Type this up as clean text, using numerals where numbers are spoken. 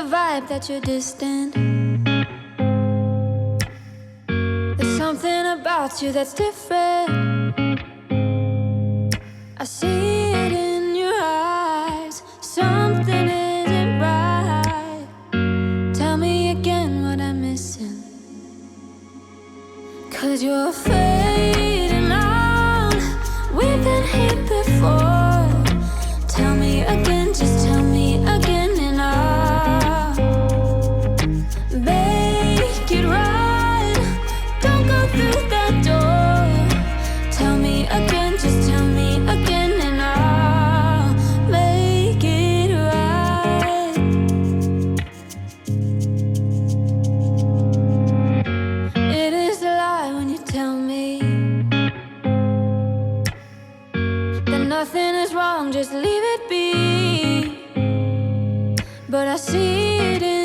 vibe that you're distant. There's something about you that's different. I see it in your eyes. Something isn't right. Tell me again what I'm missing. 'Cause you're fading out. We've been here before. Tell me again, just tell me again, and I'll make it right. Don't go through that door. Tell me again, just tell me again, and I'll make it right. It is a lie when you tell me that nothing is wrong, just leave it be. But I see it in